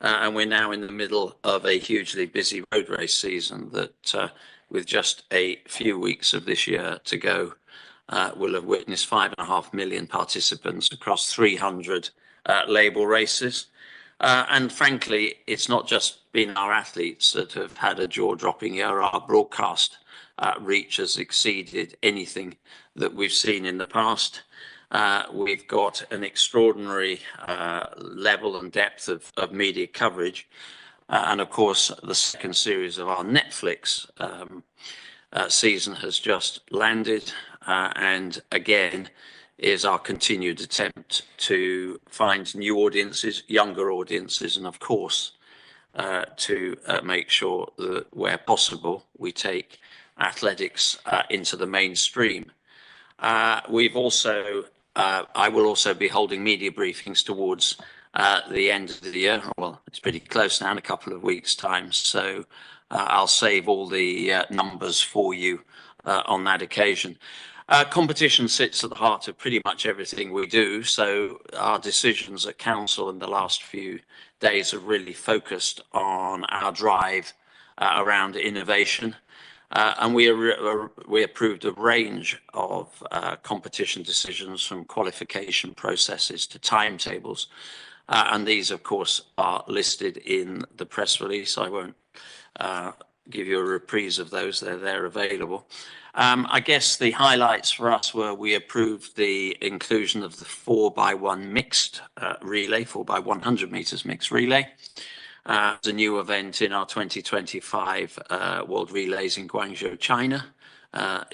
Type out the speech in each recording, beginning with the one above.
and we're now in the middle of a hugely busy road race season that, with just a few weeks of this year to go, will have witnessed 5.5 million participants across 300 label races. And frankly, it's not just been our athletes that have had a jaw-dropping year. Our broadcast reach has exceeded anything that we've seen in the past. We've got an extraordinary level and depth of media coverage. And of course, the second series of our Netflix season has just landed. And again, is our continued attempt to find new audiences, younger audiences, and of course, to make sure that where possible, we take athletics into the mainstream. We've also, I will also be holding media briefings towards the end of the year. Well, it's pretty close now, in a couple of weeks' time. So I'll save all the numbers for you on that occasion. Competition sits at the heart of pretty much everything we do. So our decisions at council in the last few days have really focused on our drive around innovation. And we approved a range of competition decisions, from qualification processes to timetables. And these, of course, are listed in the press release. I won't give you a reprise of those. They're there available. I guess the highlights for us were we approved the inclusion of the 4x1 mixed relay, 4x100 meters mixed relay. It's a new event in our 2025 World Relays in Guangzhou, China,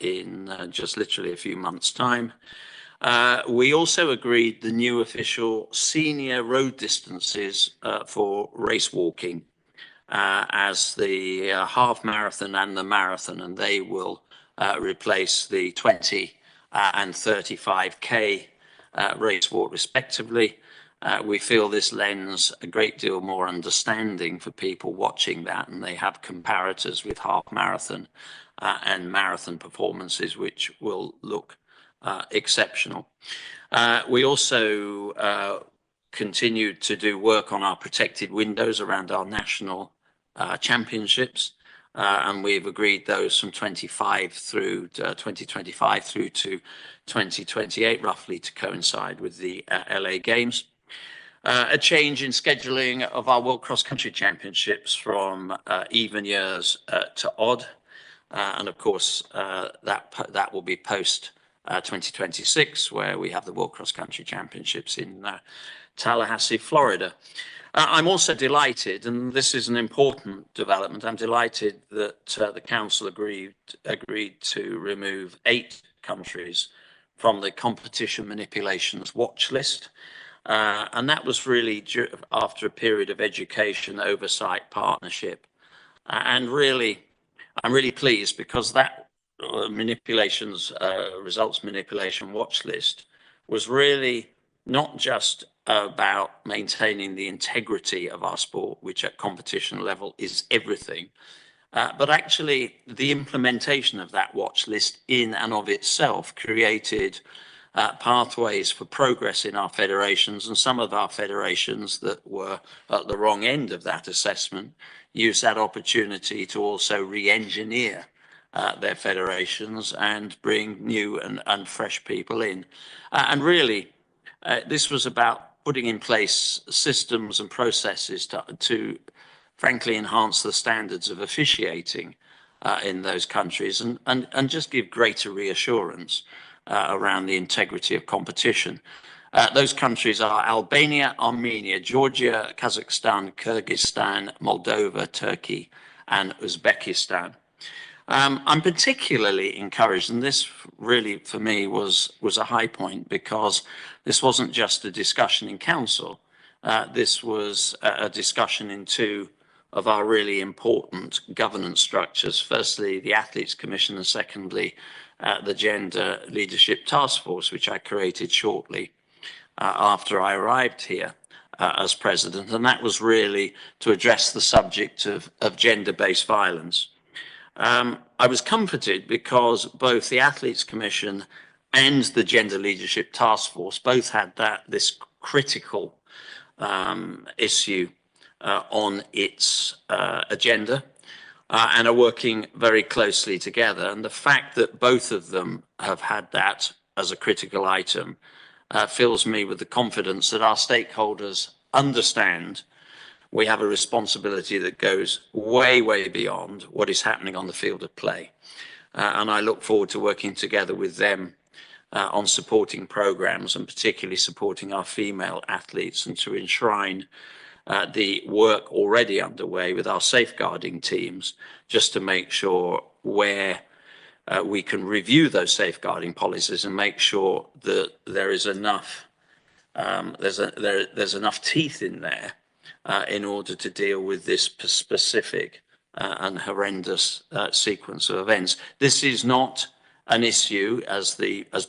in just literally a few months' time. We also agreed the new official senior road distances for race walking as the half marathon and the marathon, and they will replace the 20 and 35K race walk respectively. We feel this lends a great deal more understanding for people watching that, and they have comparators with half marathon and marathon performances, which will look exceptional. We also continued to do work on our protected windows around our national championships. And we've agreed those from 2025 through to 2028, roughly, to coincide with the LA Games. A change in scheduling of our World Cross Country Championships from even years to odd. And of course, that will be post 2026, where we have the World Cross Country Championships in Tallahassee, Florida. I'm also delighted, and this is an important development, I'm delighted that the council agreed to remove 8 countries from the competition manipulations watch list. And that was really after a period of education, oversight, partnership. And really, I'm really pleased, because that results manipulation watch list was really not just about maintaining the integrity of our sport, which at competition level is everything, but actually the implementation of that watch list in and of itself created pathways for progress in our federations. And some of our federations that were at the wrong end of that assessment used that opportunity to also re-engineer their federations and bring new and fresh people in. And really, this was about putting in place systems and processes to frankly enhance the standards of officiating in those countries, and just give greater reassurance around the integrity of competition. Those countries are Albania, Armenia, Georgia, Kazakhstan, Kyrgyzstan, Moldova, Turkey, and Uzbekistan. I'm particularly encouraged, and this really for me was a high point, because this wasn't just a discussion in council. This was a discussion in 2 of our really important governance structures. Firstly, the Athletes Commission, and secondly, the Gender Leadership Task Force, which I created shortly after I arrived here as president. And that was really to address the subject of gender-based violence. I was comforted because both the Athletes Commission and the Gender Leadership Task Force both had this critical issue on its agenda and are working very closely together. And the fact that both of them have had that as a critical item fills me with the confidence that our stakeholders understand we have a responsibility that goes way, way beyond what is happening on the field of play. And I look forward to working together with them on supporting programs and particularly supporting our female athletes, and to enshrine the work already underway with our safeguarding teams, just to make sure where we can review those safeguarding policies and make sure that there is enough, there's enough teeth in there in order to deal with this specific and horrendous sequence of events. This is not an issue, as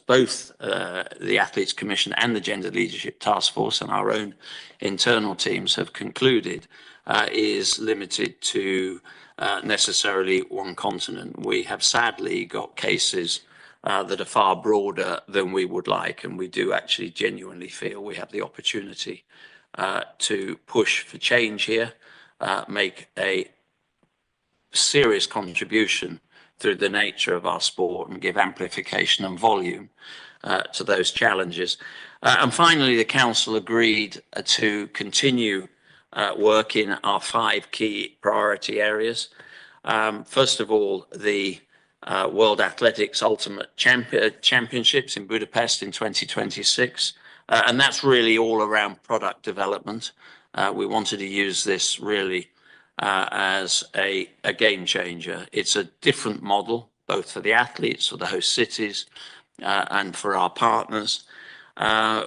both the Athletes Commission and the Gender Leadership Task Force and our own internal teams have concluded, is limited to necessarily one continent. We have sadly got cases that are far broader than we would like, and we do actually genuinely feel we have the opportunity to push for change here, make a serious contribution through the nature of our sport, and give amplification and volume to those challenges. And finally, the Council agreed to continue work in our 5 key priority areas. First of all, the World Athletics Ultimate Championships in Budapest in 2026. And that's really all around product development. We wanted to use this really as a game changer. It's a different model, both for the athletes, for the host cities, and for our partners.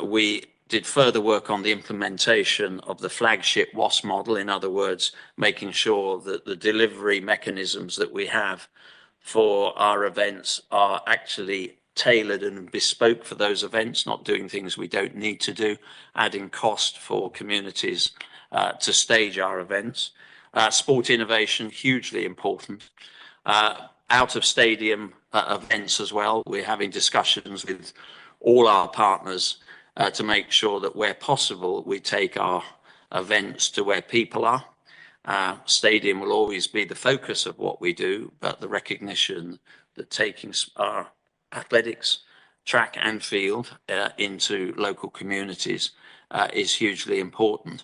We did further work on the implementation of the flagship WAS model. In other words, making sure that the delivery mechanisms that we have for our events are actually tailored and bespoke for those events, not doing things we don't need to do, adding cost for communities to stage our events. Sport innovation, hugely important. Out of stadium events as well. We're having discussions with all our partners to make sure that where possible, we take our events to where people are. Stadium will always be the focus of what we do, but the recognition that taking our athletics, track and field into local communities is hugely important.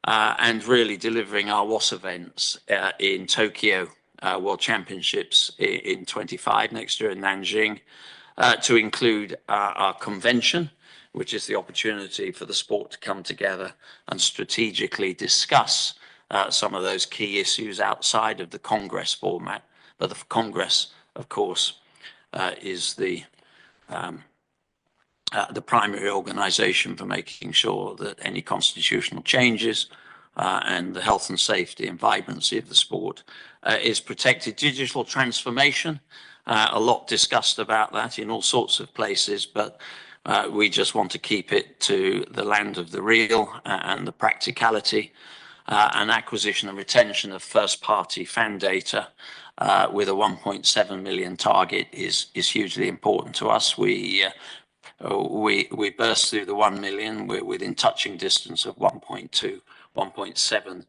And really delivering our WAS events in Tokyo World Championships in 25 next year in Nanjing, to include our convention, which is the opportunity for the sport to come together and strategically discuss some of those key issues outside of the Congress format. But the Congress, of course, is the primary organization for making sure that any constitutional changes and the health and safety and vibrancy of the sport is protected. Digital transformation, a lot discussed about that in all sorts of places, but we just want to keep it to the land of the real and the practicality. And acquisition and retention of first-party fan data with a 1.7 million target is hugely important to us. We burst through the 1 million. We're within touching distance of 1.2, 1.7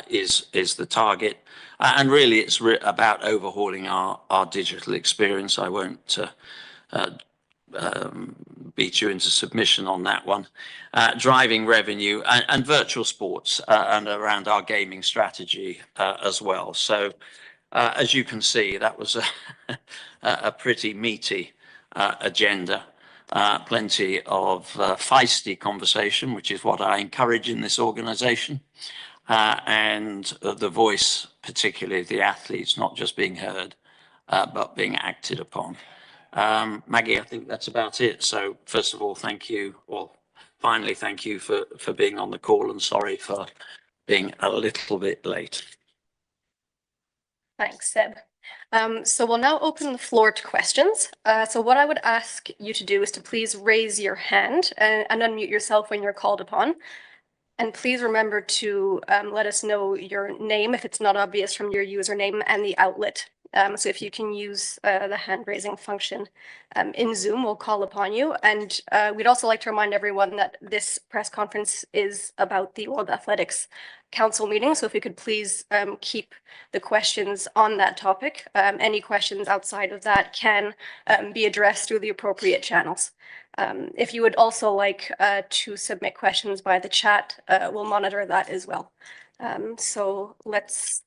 is the target. And really, it's about overhauling our digital experience. I won't beat you into submission on that one. Driving revenue and virtual sports and around our gaming strategy as well. So as you can see, that was a pretty meaty agenda. Plenty of feisty conversation, which is what I encourage in this organization. And the voice, particularly of the athletes, not just being heard, but being acted upon. Maggie, I think that's about it. So first of all, thank you. Well, finally, thank you for being on the call, and sorry for being a little bit late. Thanks, Seb. So we'll now open the floor to questions. So what I would ask you to do is to please raise your hand and unmute yourself when you're called upon. And please remember to let us know your name if it's not obvious from your username and the outlet So if you can use the hand-raising function in Zoom, we'll call upon you. And we'd also like to remind everyone that this press conference is about the World Athletics Council meeting. So if you could please keep the questions on that topic. Any questions outside of that can be addressed through the appropriate channels. If you would also like to submit questions by the chat, we'll monitor that as well. So let's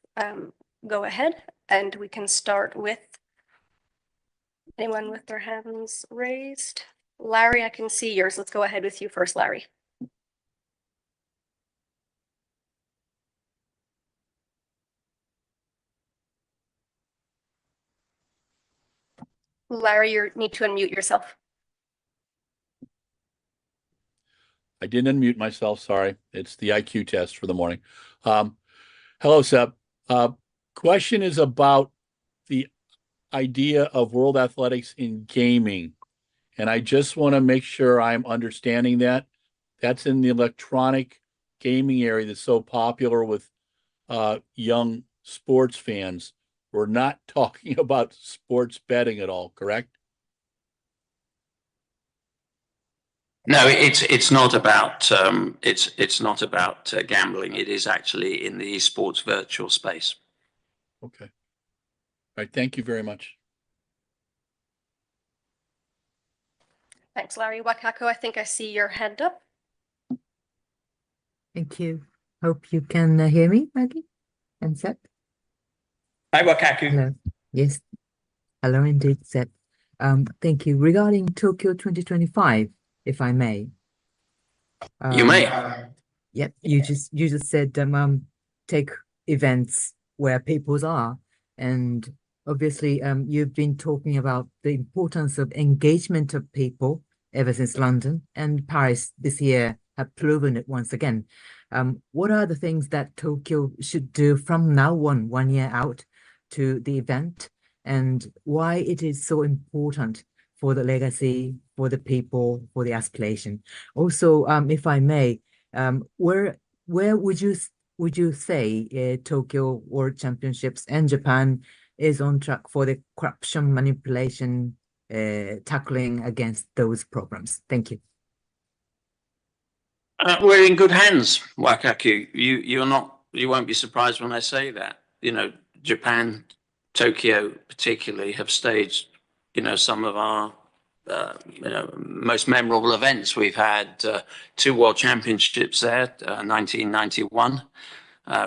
go ahead and we can start with anyone with their hands raised. Larry, I can see yours. Let's go ahead with you first, Larry. Larry, you need to unmute yourself. I didn't unmute myself, sorry. It's the IQ test for the morning. Hello, Seb. Question is about the idea of World Athletics in gaming. And I just want to make sure I'm understanding that. That's in the electronic gaming area that's so popular with young sports fans. We're not talking about sports betting at all, correct? No, it's not about it's not about gambling. It is actually in the esports virtual space. Okay. All right. Thank you very much. Thanks, Larry. Wakako, I think I see your hand up. Thank you. Hope you can hear me, Maggie and Seb. Hi, Wakaku. Hello. Yes. Hello, indeed, Seb. Thank you. Regarding Tokyo 2025, if I may. You may. Yep. You just said take events where peoples are, and obviously you've been talking about the importance of engagement of people ever since London and Paris this year have proven it once again. What are the things that Tokyo should do from now on, 1 year out, to the event, and why it is so important for the legacy, for the people, for the aspiration? Also, if I may, where would you say Tokyo World Championships and Japan is on track for the corruption, manipulation, tackling against those programs? Thank you. We're in good hands, Wakaku. You won't be surprised when I say that. You know, Japan, Tokyo particularly, have staged, some of our, most memorable events. We've had 2 World Championships there, 1991,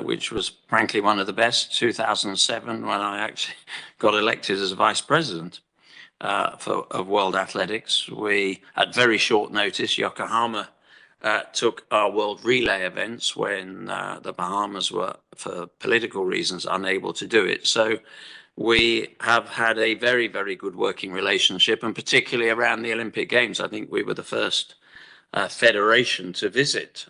which was frankly one of the best, 2007, when I actually got elected as vice president of World Athletics. We, at very short notice, Yokohama took our World Relay events when the Bahamas were, for political reasons, unable to do it. So we have had a very, very good working relationship, and particularly around the Olympic Games. I think we were the first federation to visit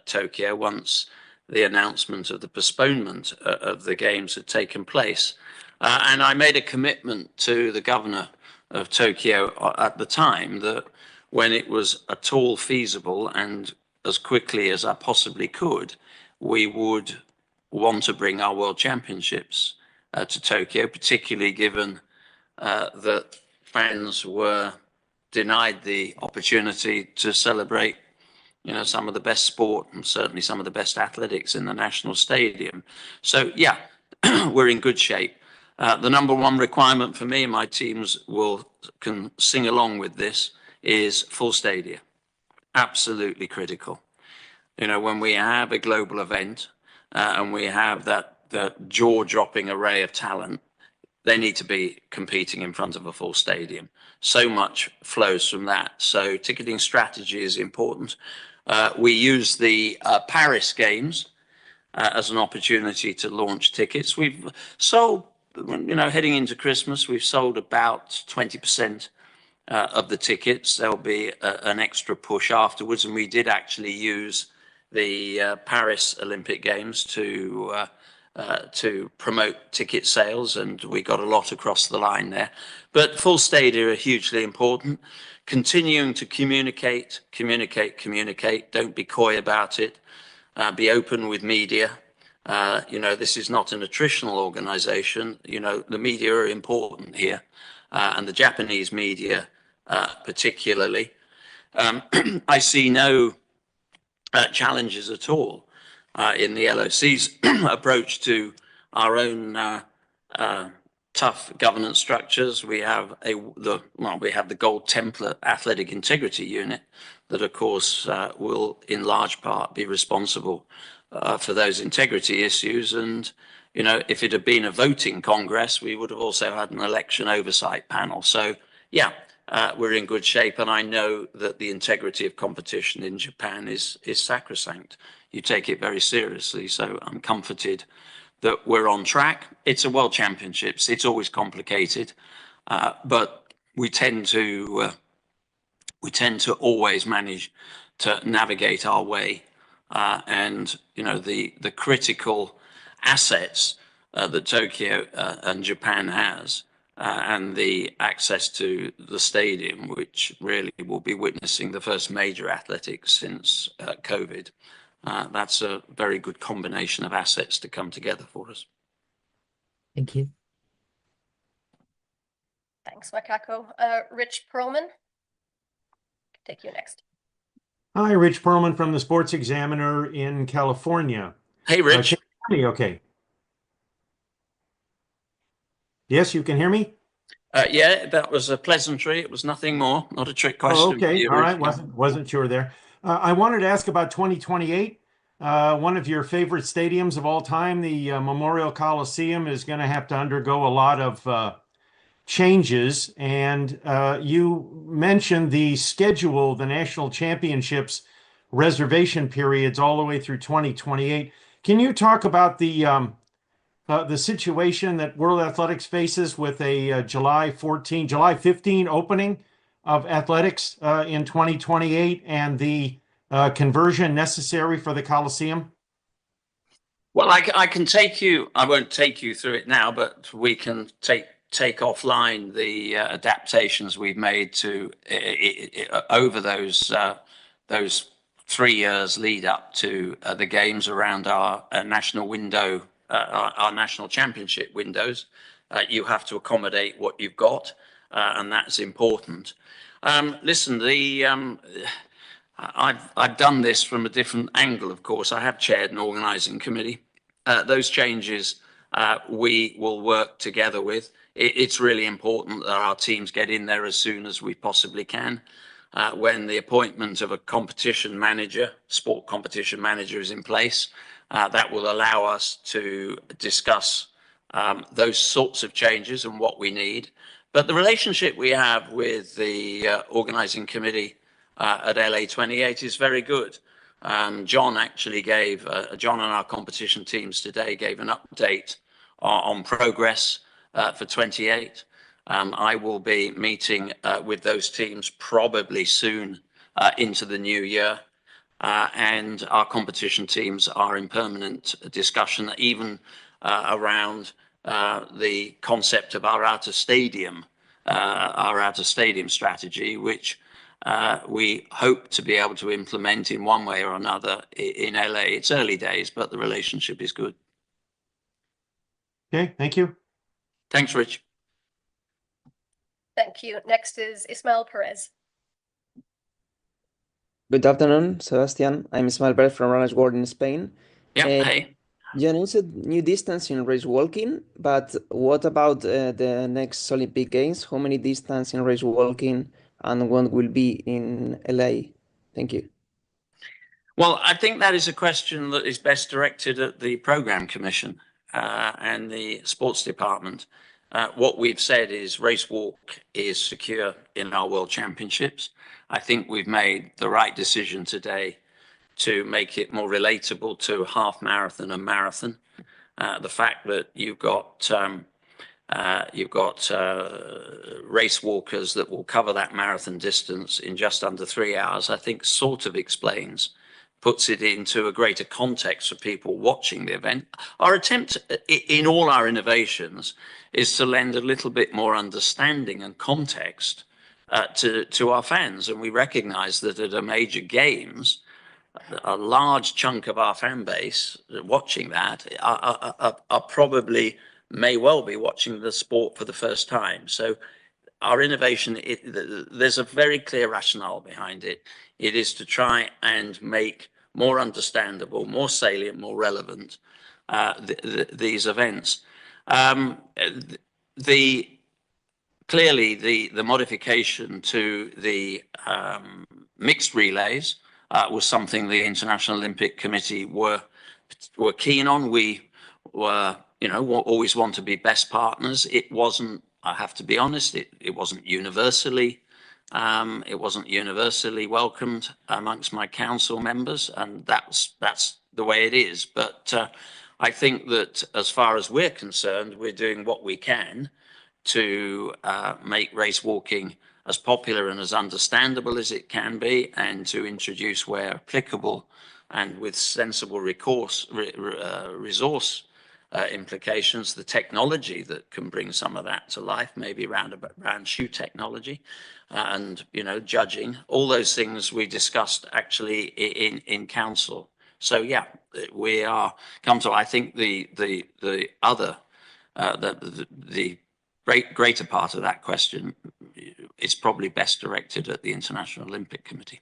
Tokyo once the announcement of the postponement of the Games had taken place. And I made a commitment to the governor of Tokyo at the time that when it was at all feasible and as quickly as I possibly could, we would want to bring our World Championships to Tokyo, particularly given that fans were denied the opportunity to celebrate, some of the best sport and certainly some of the best athletics in the national stadium. So yeah, we're in good shape. The number one requirement for me, and my teams can sing along with this, is full stadia. Absolutely critical. When we have a global event and we have that jaw-dropping array of talent, they need to be competing in front of a full stadium. So much flows from that. So ticketing strategy is important. We use the Paris Games as an opportunity to launch tickets. We've sold, heading into Christmas, we've sold about 20% of the tickets. There'll be an extra push afterwards, and we did actually use the Paris Olympic Games to promote ticket sales, and we got a lot across the line there. But full stadia are hugely important. Continuing to communicate. Don't be coy about it. Be open with media. This is not an attritional organization. The media are important here, and the Japanese media particularly. I see no challenges at all in the LOC's approach to our own tough governance structures. We have the Gold Templar Athletic Integrity Unit that, of course, will in large part be responsible for those integrity issues. And if it had been a voting Congress, we would have also had an election oversight panel. So yeah, we're in good shape, and I know that the integrity of competition in Japan is sacrosanct. You take it very seriously, so I'm comforted that we're on track. It's a World Championships. It's always complicated, but we tend to always manage to navigate our way. And the critical assets that Tokyo and Japan has, and the access to the stadium, which really will be witnessing the first major athletics since COVID. That's a very good combination of assets to come together for us. Thank you. Thanks, Makako. Rich Perlman, take you next. Hi, Rich Perlman from the Sports Examiner in California. Hey, Rich. Can you hear me okay? Yes, you can hear me? Yeah, that was a pleasantry. It was nothing more, not a trick question. Oh, okay. All right. Wasn't sure there. I wanted to ask about 2028. One of your favorite stadiums of all time, the Memorial Coliseum, is going to have to undergo a lot of changes. And you mentioned the schedule, the national championships reservation periods all the way through 2028. Can you talk about the situation that World Athletics faces with a July 15 opening of athletics in 2028 and the conversion necessary for the Coliseum? Well, I can take you, I won't take you through it now, but we can take offline the adaptations we've made to over those 3 years lead up to the games around our national window, our national championship windows. You have to accommodate what you've got, and that's important. Listen, I've done this from a different angle, of course. I have chaired an organizing committee. Those changes we will work together with. It's really important that our teams get in there as soon as we possibly can. When the appointment of a competition manager, sport competition manager, is in place, that will allow us to discuss those sorts of changes and what we need. But the relationship we have with the organizing committee at LA28 is very good. John actually gave, John and our competition teams today gave an update on progress for 28. I will be meeting with those teams probably soon into the new year. And our competition teams are in permanent discussion, even around the concept of our outer stadium strategy, which we hope to be able to implement in one way or another in LA. It's early days, but the relationship is good. Okay, thank you. Thanks, Rich. Thank you. Next is Ismael Perez. Good afternoon, Sebastian. I'm Ismael Perez from Runners World in Spain. Yeah, hey. You announced new distance in race walking, but what about the next Olympic Games? How many distance in race walking and what will be in LA? Thank you. Well, I think that is a question that is best directed at the Programme Commission and the Sports Department. What we've said is race walk is secure in our World Championships. I think we've made the right decision today to make it more relatable to half marathon and marathon. The fact that you've got race walkers that will cover that marathon distance in just under 3 hours, I think sort of puts it into a greater context for people watching the event. Our attempt in all our innovations is to lend a little bit more understanding and context to our fans. And we recognize that at a major games, a large chunk of our fan base watching that are probably may well be watching the sport for the first time. So our innovation, there's a very clear rationale behind it. It is to try and make more understandable, more salient, more relevant these events. Clearly, the modification to the mixed relays was something the International Olympic Committee were keen on. We were, always want to be best partners. It wasn't, I have to be honest, it wasn't universally welcomed amongst my council members, and that's the way it is. But I think that as far as we're concerned, we're doing what we can to make race walking as popular and as understandable as it can be, and to introduce where applicable and with sensible resource implications, the technology that can bring some of that to life, maybe around shoe technology and, judging, all those things we discussed actually in council. So yeah, we are come to, I think the greater part of that question is probably best directed at the International Olympic Committee.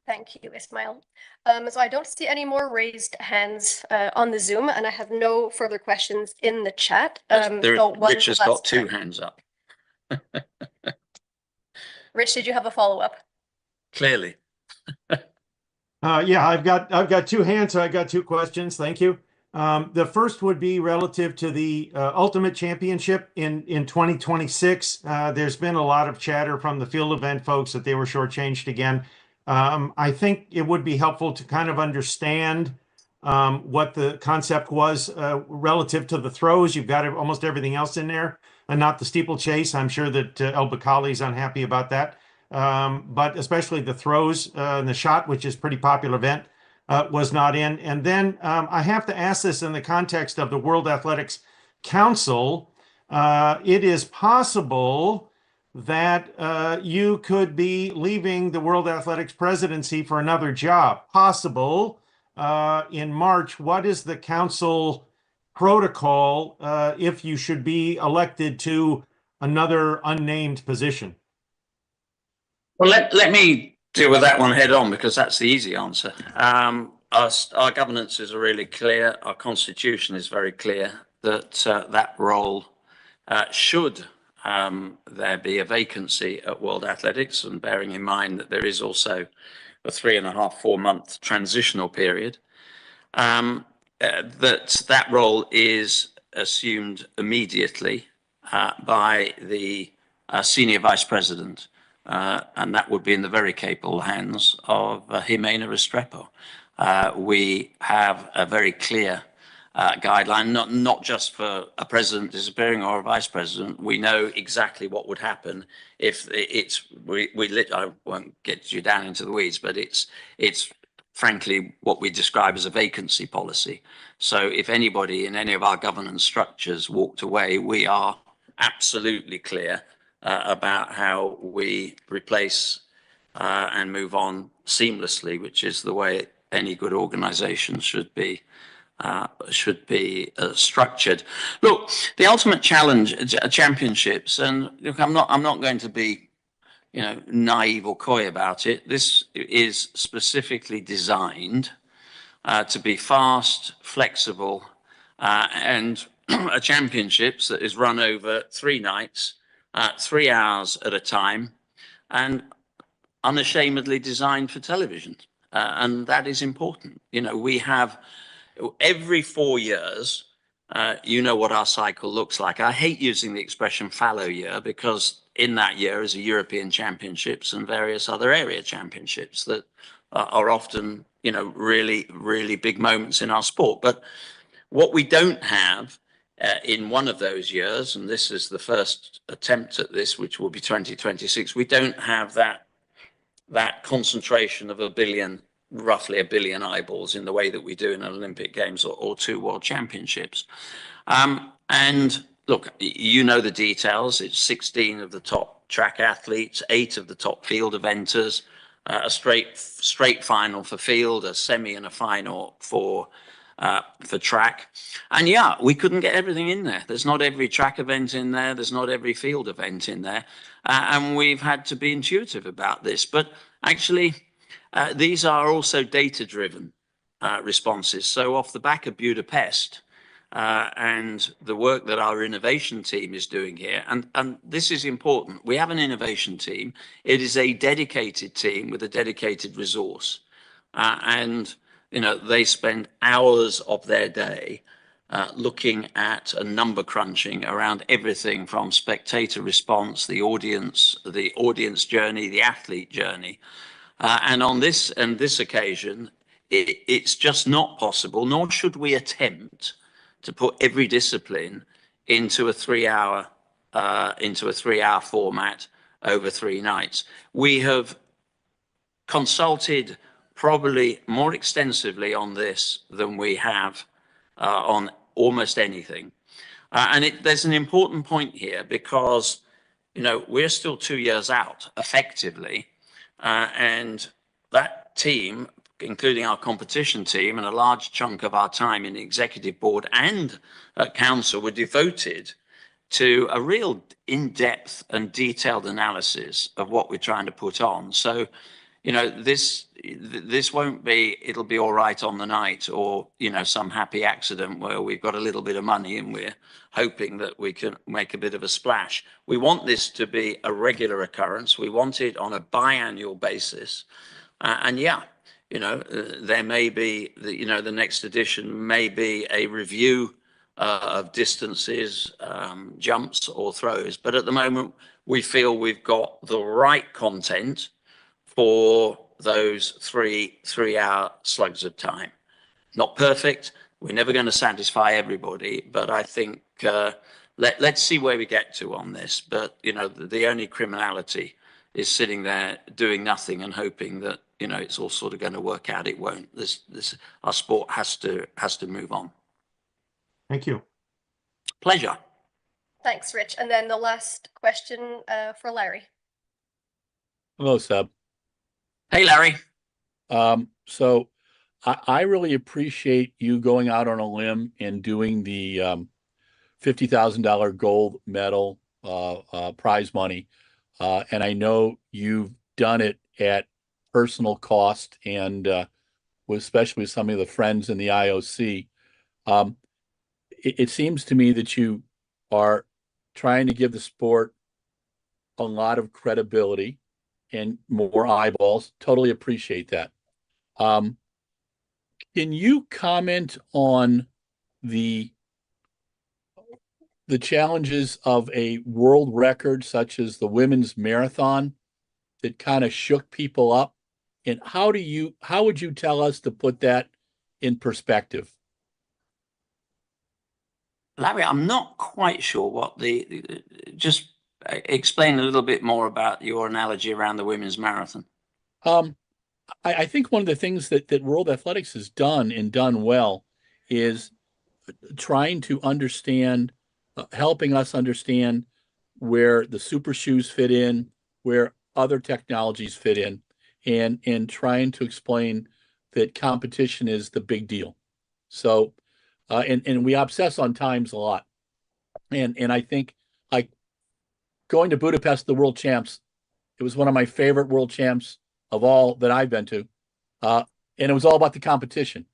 Thank you, Ismail. So I don't see any more raised hands on the Zoom, and I have no further questions in the chat. Rich has got two hands up. Rich, did you have a follow-up? Clearly. Yeah, I've got two hands, so I got two questions. Thank you. The first would be relative to the Ultimate Championship in 2026. There's been a lot of chatter from the field event folks that they were shortchanged again. I think it would be helpful to kind of understand what the concept was relative to the throws. You've got almost everything else in there, and not the steeplechase. I'm sure that El Bakali is unhappy about that. But especially the throws and the shot, which is a pretty popular event, was not in. And then I have to ask this in the context of the World Athletics Council. It is possible that you could be leaving the World Athletics presidency for another job. Possible in March. What is the council protocol if you should be elected to another unnamed position? Well, let me deal with that one head on, because that's the easy answer. Our governances are really clear. Our constitution is very clear that that role should there be a vacancy at World Athletics, and bearing in mind that there is also a 3.5-4 month transitional period, that role is assumed immediately by the senior vice president, and that would be in the very capable hands of Jimena Restrepo. We have a very clear guideline, not just for a president disappearing or a vice president. We know exactly what would happen if I won't get you down into the weeds, but it's frankly what we describe as a vacancy policy. So if anybody in any of our governance structures walked away, we are absolutely clear about how we replace and move on seamlessly, which is the way any good organization should be structured. Look, the Ultimate Championships, and look, I'm not going to be, naive or coy about it. This is specifically designed to be fast, flexible, and a championships that is run over 3 nights, 3 hours at a time, and unashamedly designed for television. And that is important. We have every 4 years, what our cycle looks like. I hate using the expression fallow year, because in that year is a European Championships and various other area championships that are often, really, really big moments in our sport. But what we don't have in one of those years, and this is the first attempt at this, which will be 2026, we don't have that concentration of roughly a billion eyeballs in the way that we do in an Olympic Games or 2 World Championships. And look, the details. It's 16 of the top track athletes, 8 of the top field eventers, a straight final for field, a semi and a final for track. And yeah, we couldn't get everything in there. There's not every track event in there. There's not every field event in there. And we've had to be intuitive about this. But actually, these are also data-driven responses. So off the back of Budapest and the work that our innovation team is doing here, and this is important, we have an innovation team. It is a dedicated team with a dedicated resource. And you know, they spend hours of their day looking at a number crunching around everything from spectator response, the audience journey, the athlete journey. And on this occasion, it's just not possible, nor should we attempt to put every discipline into a 3-hour format over 3 nights. We have consulted probably more extensively on this than we have on almost anything. And there's an important point here because, you know, we're still 2 years out effectively. And that team, including our competition team, and a large chunk of our time in the executive board and at council were devoted to a real in-depth and detailed analysis of what we're trying to put on. So, you know, this won't be, it'll be all right on the night, or, you know, some happy accident where we've got a little bit of money and we're hoping that we can make a bit of a splash. We want this to be a regular occurrence. We want it on a biannual basis. And yeah, you know, there may be, the next edition may be a review of distances, jumps or throws. But at the moment, we feel we've got the right content for those three-hour slugs of time. Not perfect. We're never going to satisfy everybody, but I think let's see where we get to on this. But, you know, the only criminality is sitting there doing nothing and hoping that, you know, it's all sort of going to work out. It won't. Our sport has to move on. Thank you. Pleasure. Thanks, Rich. And then the last question for Larry. Hello, Seb. Hey, Larry. So I really appreciate you going out on a limb and doing the $50,000 gold medal prize money. And I know you've done it at personal cost and especially with some of the friends in the IOC. It seems to me that you are trying to give the sport a lot of credibility and more eyeballs. Totally appreciate that. Can you comment on the challenges of a world record such as the women's marathon that kind of shook people up? And how would you tell us to put that in perspective? Larry, I'm not quite sure what just explain a little bit more about your analogy around the women's marathon. I think one of the things that World Athletics has done and done well is trying to understand, helping us understand where the super shoes fit in, where other technologies fit in, and trying to explain that competition is the big deal. So, and we obsess on times a lot. And I think, like, going to Budapest, the world champs, it was one of my favorite world champs of all that I've been to. And it was all about the competition.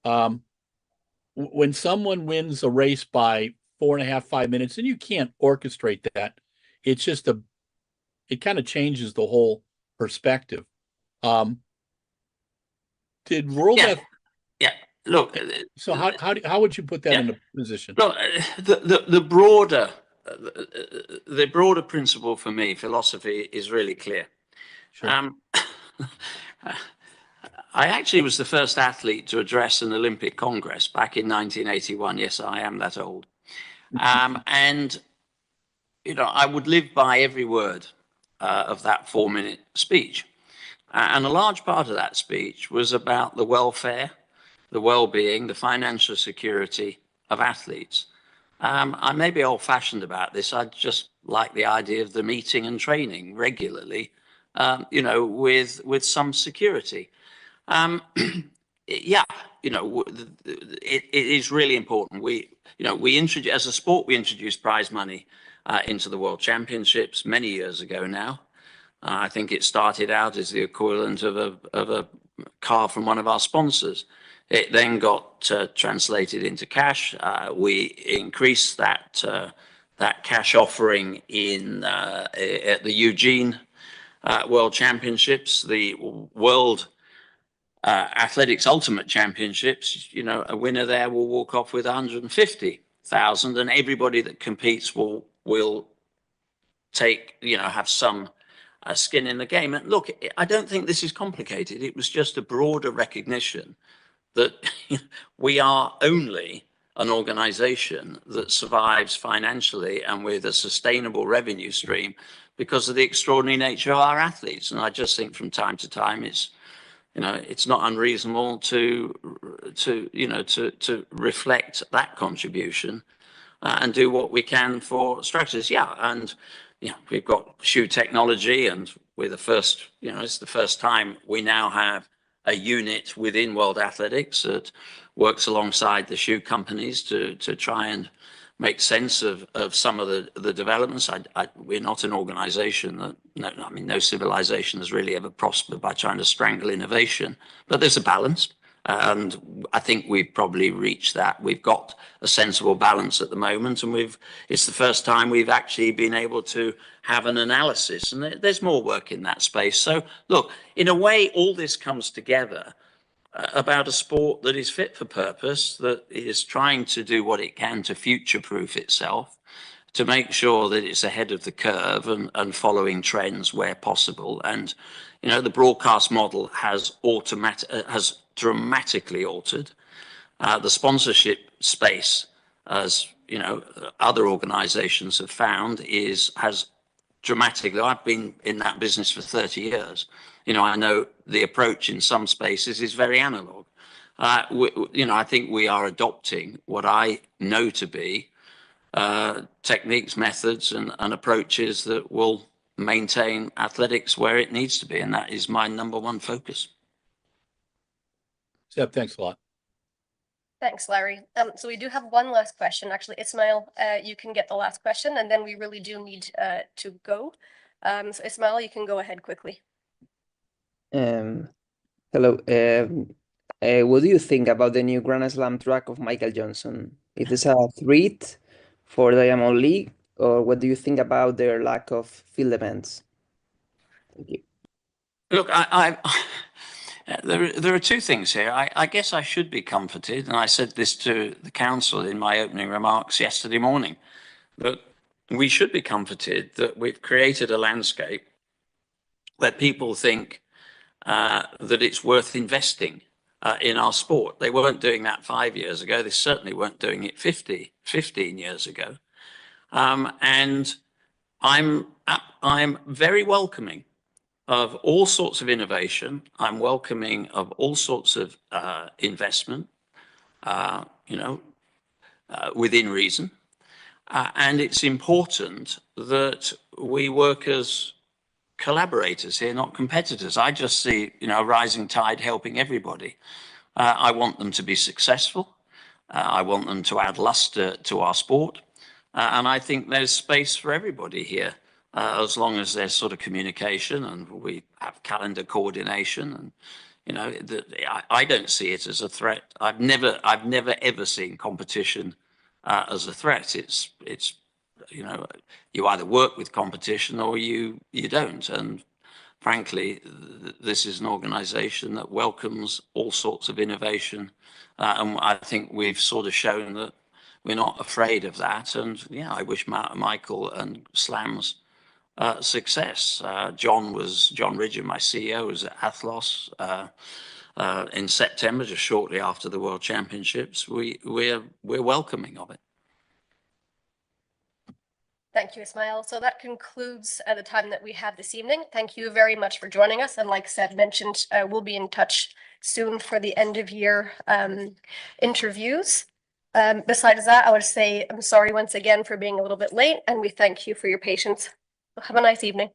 When someone wins a race by 4.5, 5 minutes, and you can't orchestrate that, it's just it kind of changes the whole perspective. Did World Yeah. Look. So how would you put that in a position? Look, the broader principle for me, philosophy, is really clear. Sure. I actually was the first athlete to address an Olympic Congress back in 1981. Yes, I am that old. And, you know, I would live by every word of that 4-minute speech. And a large part of that speech was about the welfare, the well-being, the financial security of athletes. I may be old-fashioned about this. I just like the idea of them eating and training regularly you know, with some security. Yeah, you know, it is really important. We introduce, as a sport, we introduced prize money into the World Championships many years ago now. I think it started out as the equivalent of a car from one of our sponsors. It then got translated into cash. We increased that cash offering at the Eugene World Championships, the World Athletics Ultimate Championships. You know, a winner there will walk off with 150,000, and everybody that competes will take, you know, have some skin in the game. And look, I don't think this is complicated. It was just a broader recognition that we are only an organization that survives financially and with a sustainable revenue stream because of the extraordinary nature of our athletes. And I just think from time to time, it's, you know, it's not unreasonable to reflect that contribution and do what we can for structures. Yeah, and you know, we've got shoe technology, and we're the first. You know, it's the first time we now have a unit within World Athletics that works alongside the shoe companies to try and make sense of some of the developments. We're not an organization that, no civilization has really ever prospered by trying to strangle innovation, but there's a balance. And I think we've probably reached that. We've got a sensible balance at the moment, and it's the first time we've actually been able to have an analysis, and there's more work in that space. So look, in a way, all this comes together about a sport that is fit for purpose, that is trying to do what it can to future-proof itself, to make sure that it's ahead of the curve and following trends where possible. And, you know, the broadcast model has dramatically altered. The sponsorship space, as you know, other organizations have found, has dramatically. I've been in that business for 30 years. You know, I know the approach in some spaces is very analog. You know, I think we are adopting what I know to be techniques, methods, and approaches that will maintain athletics where it needs to be, and that is my number one focus. Seb, thanks a lot. Thanks, Larry. So we do have one last question. Actually, Ismail, you can get the last question, and then we really do need to go. So Ismail, you can go ahead quickly. Hello. What do you think about the new Grand Slam track of Michael Johnson? Is this a threat for Diamond League, or what do you think about their lack of field events? Thank you. Look, there are two things here. I guess I should be comforted, and I said this to the council in my opening remarks yesterday morning, but we should be comforted that we've created a landscape where people think that it's worth investing in our sport. They weren't doing that 5 years ago. They certainly weren't doing it 15 years ago. And I'm very welcoming of all sorts of innovation. I'm welcoming of all sorts of investment, you know, within reason. And it's important that we work as collaborators here, not competitors. I just see, you know, a rising tide helping everybody. I want them to be successful. I want them to add luster to our sport. And I think there's space for everybody here, as long as there's sort of communication and we have calendar coordination. And, you know, I don't see it as a threat. I've never ever seen competition as a threat. It's you know, you either work with competition or you don't. And frankly, this is an organization that welcomes all sorts of innovation. And I think we've sort of shown that we're not afraid of that. And yeah, I wish Michael and Slam's success. John Ridger, my CEO, was at Athlos in September, just shortly after the World Championships. We're welcoming of it. Thank you, Ismail. So that concludes the time that we have this evening. Thank you very much for joining us. And like Seb mentioned, we'll be in touch soon for the end of year interviews. Besides that, I would say I'm sorry once again for being a little bit late, and we thank you for your patience. Have a nice evening.